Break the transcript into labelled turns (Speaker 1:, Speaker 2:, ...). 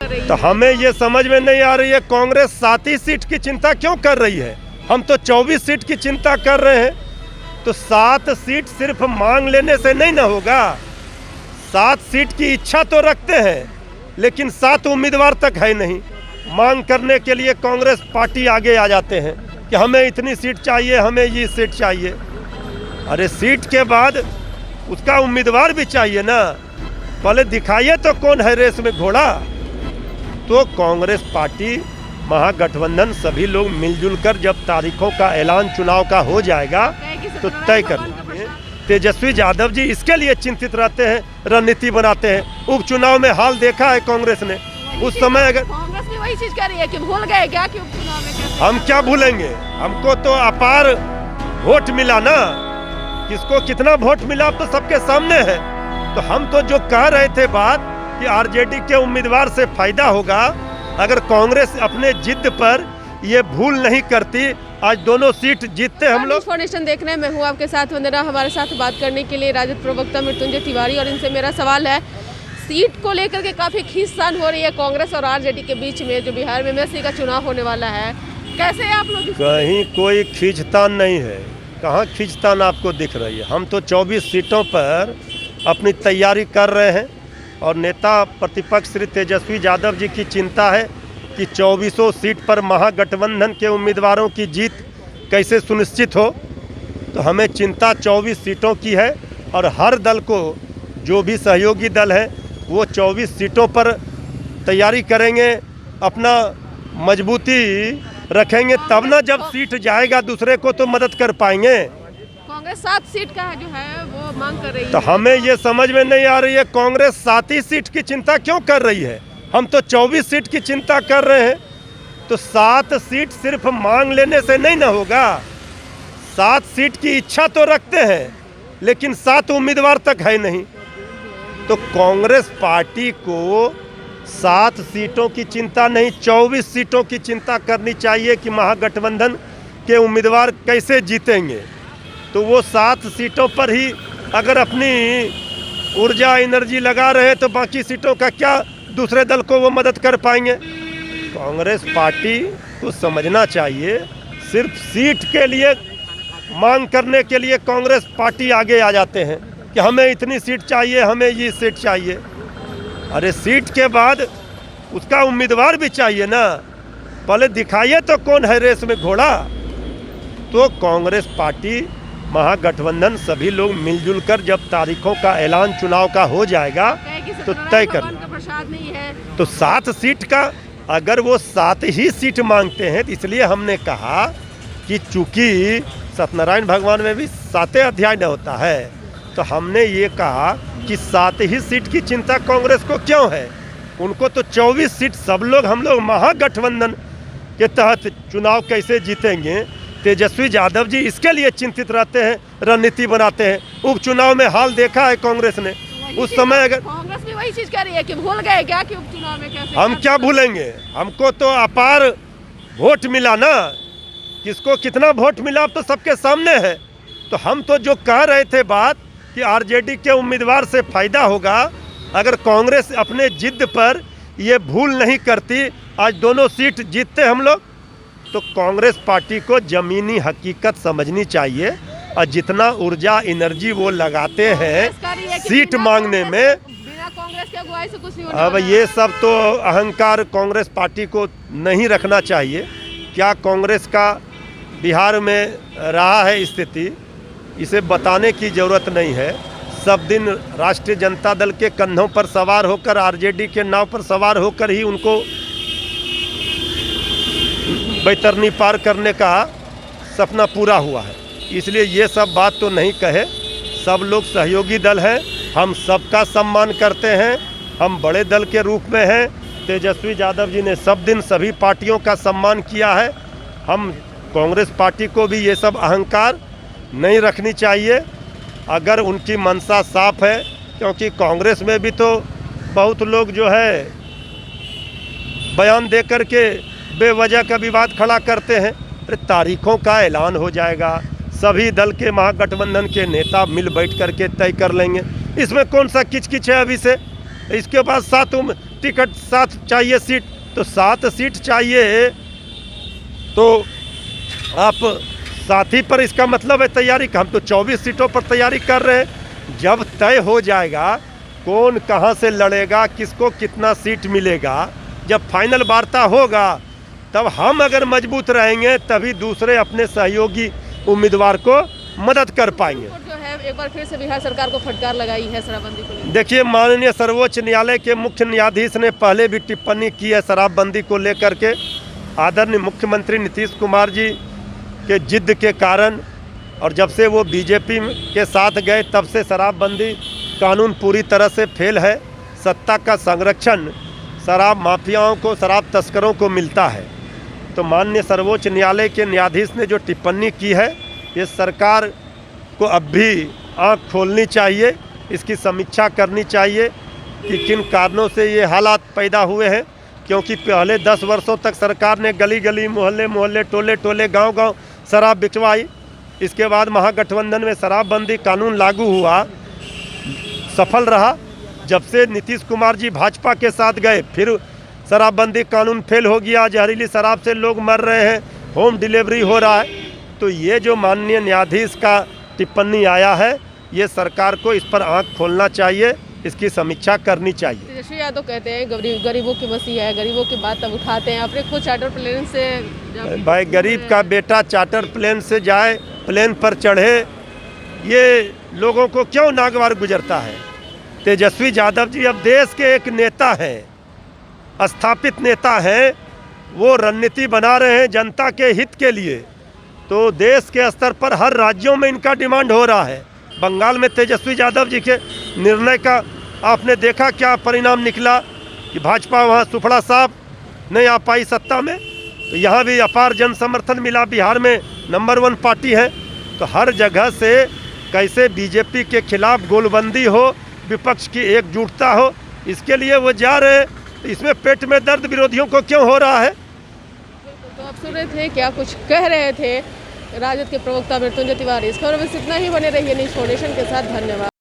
Speaker 1: कर रही है।
Speaker 2: तो हमें ये समझ में नहीं आ रही है कांग्रेस 7 ही सीट की चिंता क्यों कर रही है। हम तो 24 सीट की चिंता कर रहे हैं। तो 7 सीट सिर्फ मांग लेने से नहीं ना होगा। 7 सीट की इच्छा तो रखते हैं, लेकिन 7 उम्मीदवार तक है नहीं। मांग करने के लिए कांग्रेस पार्टी आगे आ जाते हैं कि हमें इतनी सीट चाहिए, हमें ये सीट चाहिए। अरे सीट के बाद उसका उम्मीदवार भी चाहिए ना। पहले दिखाइए तो कौन है रेस में घोड़ा। तो कांग्रेस पार्टी, महागठबंधन, सभी लोग मिलजुल कर जब तारीखों का ऐलान चुनाव का हो जाएगा तो तय कर लेंगे। तेजस्वी यादव जी इसके लिए चिंतित रहते हैं, रणनीति बनाते हैं। उपचुनाव में हाल देखा है कांग्रेस ने। उस समय अगर
Speaker 1: कांग्रेस भी वही चीज कर रही है कि भूल गए क्या कि उपचुनाव में कैसे।
Speaker 2: हम क्या भूलेंगे, हमको तो अपार वोट मिला ना। किसको कितना वोट मिला तो सबके सामने है। तो हम तो जो कह रहे थे बात कि आरजेडी के उम्मीदवार से फायदा होगा अगर कांग्रेस अपने जिद पर ये भूल नहीं करती, आज दोनों सीट जीतते हम लोग।
Speaker 1: फाउंडेशन देखने में हूँ आपके साथ वंदना। हमारे साथ बात करने के लिए राजद प्रवक्ता मृत्युंजय तिवारी, और इनसे मेरा सवाल है, सीट को लेकर के काफी खींचतान हो रही है कांग्रेस और आरजेडी के बीच में, जो बिहार में एमएलसी का चुनाव होने वाला है। कैसे आप लोग?
Speaker 2: कहीं कोई खींचतान नहीं है। कहाँ खींचतान आपको दिख रही है। हम तो 24 सीटों पर अपनी तैयारी कर रहे हैं और नेता प्रतिपक्ष श्री तेजस्वी यादव जी की चिंता है कि 24 सीट पर महागठबंधन के उम्मीदवारों की जीत कैसे सुनिश्चित हो। तो हमें चिंता 24 सीटों की है और हर दल को, जो भी सहयोगी दल है, वो 24 सीटों पर तैयारी करेंगे, अपना मजबूती रखेंगे, तब ना जब सीट जाएगा दूसरे को तो मदद कर पाएंगे।
Speaker 1: कांग्रेस 7 सीट का जो है वो मांग कर रही है।
Speaker 2: तो हमें ये समझ में नहीं आ रही है कांग्रेस 7 ही सीट की चिंता क्यों कर रही है। हम तो 24 सीट की चिंता कर रहे हैं। तो 7 सीट सिर्फ मांग लेने से नहीं ना होगा। 7 सीट की इच्छा तो रखते हैं, लेकिन 7 उम्मीदवार तक है नहीं। तो कांग्रेस पार्टी को 7 सीटों की चिंता नहीं, 24 सीटों की चिंता करनी चाहिए कि महागठबंधन के उम्मीदवार कैसे जीतेंगे। तो वो 7 सीटों पर ही अगर अपनी ऊर्जा एनर्जी लगा रहे तो बाकी सीटों का क्या दूसरे दल को वो मदद कर पाएंगे। कांग्रेस पार्टी को समझना चाहिए, सिर्फ सीट के लिए मांग करने के लिए कांग्रेस पार्टी आगे आ जाते हैं कि हमें इतनी सीट चाहिए, हमें ये सीट चाहिए। अरे सीट के बाद उसका उम्मीदवार भी चाहिए ना। पहले दिखाइए तो कौन है रेस में घोड़ा। तो कांग्रेस पार्टी, महागठबंधन, सभी लोग मिलजुल कर जब तारीखों का ऐलान चुनाव का हो जाएगा तो तय कर लेंगे।
Speaker 1: प्रसाद नहीं है।
Speaker 2: तो 7 सीट का, अगर वो 7 ही सीट मांगते हैं तो इसलिए हमने कहा कि चूंकि सत्यनारायण भगवान में भी 7 अध्याय न होता है, तो हमने ये कहा कि 7 ही सीट की चिंता कांग्रेस को क्यों है। उनको तो 24 सीट, सब लोग, हम लोग महागठबंधन के तहत चुनाव कैसे जीतेंगे। तेजस्वी यादव जी इसके लिए चिंतित रहते हैं, रणनीति बनाते हैं। उपचुनाव में हाल देखा है कांग्रेस ने। उस समय अगर
Speaker 1: कांग्रेस भी वही चीज कर रही है कि भूल गए क्या कि उपचुनाव में कैसे।
Speaker 2: हम क्या भूलेंगे, हमको तो अपार वोट मिला ना। किसको कितना वोट मिला तो सबके सामने है। तो हम तो जो कह रहे थे बात कि आरजेडी के उम्मीदवार से फायदा होगा अगर कांग्रेस अपने जिद पर ये भूल नहीं करती, आज दोनों सीट जीतते हम लोग। तो कांग्रेस पार्टी को जमीनी हकीकत समझनी चाहिए और जितना ऊर्जा एनर्जी वो लगाते हैं सीट मांगने में,
Speaker 1: बिना कांग्रेस के अगुवाई से कुछ नहीं होने
Speaker 2: अब
Speaker 1: वाला
Speaker 2: ये
Speaker 1: है।
Speaker 2: सब तो अहंकार कांग्रेस पार्टी को नहीं रखना चाहिए। क्या कांग्रेस का बिहार में रहा है स्थिति, इसे बताने की ज़रूरत नहीं है। सब दिन राष्ट्रीय जनता दल के कंधों पर सवार होकर, आरजेडी के नाव पर सवार होकर ही उनको बैतरनी पार करने का सपना पूरा हुआ है। इसलिए ये सब बात तो नहीं कहे। सब लोग सहयोगी दल हैं, हम सबका सम्मान करते हैं। हम बड़े दल के रूप में हैं। तेजस्वी यादव जी ने सब दिन सभी पार्टियों का सम्मान किया है। हम कांग्रेस पार्टी को भी ये सब अहंकार नहीं रखनी चाहिए अगर उनकी मंशा साफ है। क्योंकि कांग्रेस में भी तो बहुत लोग जो है बयान दे कर के बेवजह का विवाद खड़ा करते हैं। अरे तारीखों का ऐलान हो जाएगा, सभी दल के महागठबंधन के नेता मिल बैठ कर के तय कर लेंगे। इसमें कौन सा किचकिच है अभी से। इसके बाद 7 टिकट 7 चाहिए सीट, तो 7 सीट चाहिए तो आप साथी पर इसका मतलब है तैयारी का। हम तो 24 सीटों पर तैयारी कर रहे हैं। जब तय हो जाएगा कौन कहां से लड़ेगा, किसको कितना सीट मिलेगा, जब फाइनल वार्ता होगा तब हम अगर मजबूत रहेंगे तभी दूसरे अपने सहयोगी उम्मीदवार को मदद कर पाएंगे।
Speaker 1: जो है एक बार फिर से बिहार सरकार को फटकार लगाई है शराबबंदी को लेकर।
Speaker 2: देखिए, माननीय सर्वोच्च न्यायालय के मुख्य न्यायाधीश ने पहले भी टिप्पणी की है शराबबंदी को लेकर के। आदरणीय मुख्यमंत्री नीतीश कुमार जी के जिद के कारण और जब से वो बीजेपी के साथ गए तब से शराबबंदी कानून पूरी तरह से फेल है। सत्ता का संरक्षण शराब माफियाओं को, शराब तस्करों को मिलता है। तो माननीय सर्वोच्च न्यायालय के न्यायाधीश ने जो टिप्पणी की है, ये सरकार को अब भी आँख खोलनी चाहिए, इसकी समीक्षा करनी चाहिए कि किन कारणों से ये हालात पैदा हुए हैं। क्योंकि पहले 10 वर्षों तक सरकार ने गली गली, मोहल्ले मोहल्ले, टोले टोले, गांव गांव शराब बिकवाई। इसके बाद महागठबंधन में शराबबंदी कानून लागू हुआ, सफल रहा। जब से नीतीश कुमार जी भाजपा के साथ गए फिर शराबबंदी कानून फेल हो गया। जहरीली शराब से लोग मर रहे हैं, होम डिलीवरी हो रहा है। तो ये जो माननीय न्यायाधीश का टिप्पणी आया है, ये सरकार को इस पर आंख खोलना चाहिए, इसकी समीक्षा करनी चाहिए।
Speaker 1: तेजस्वी यादव कहते हैं गरीबों की मसीहा है, गरीबों की बात अब उठाते हैं। अपने खुद चार्टर प्लेन से
Speaker 2: भाई, गरीब का बेटा चार्टर प्लेन से जाए, प्लेन पर चढ़े, ये लोगों को क्यों नागवार गुजरता है। तेजस्वी यादव जी अब देश के एक नेता हैं, स्थापित नेता हैं। वो रणनीति बना रहे हैं जनता के हित के लिए। तो देश के स्तर पर हर राज्यों में इनका डिमांड हो रहा है। बंगाल में तेजस्वी यादव जी के निर्णय का आपने देखा क्या परिणाम निकला कि भाजपा वहाँ सुफड़ा साहब नहीं आ पाई सत्ता में। तो यहाँ भी अपार जन समर्थन मिला। बिहार में नंबर 1 पार्टी है। तो हर जगह से कैसे बीजेपी के खिलाफ गोलबंदी हो, विपक्ष की एकजुटता हो, इसके लिए वो जा रहे हैं। तो इसमें पेट में दर्द विरोधियों को क्यों हो रहा है।
Speaker 1: तो आप सुन रहे थे क्या कुछ कह रहे थे राजद के प्रवक्ता मृत्युंजय तिवारी। इस खबर में इतना ही। बने रहिए न्यूज़ फाउंडेशन के साथ। धन्यवाद।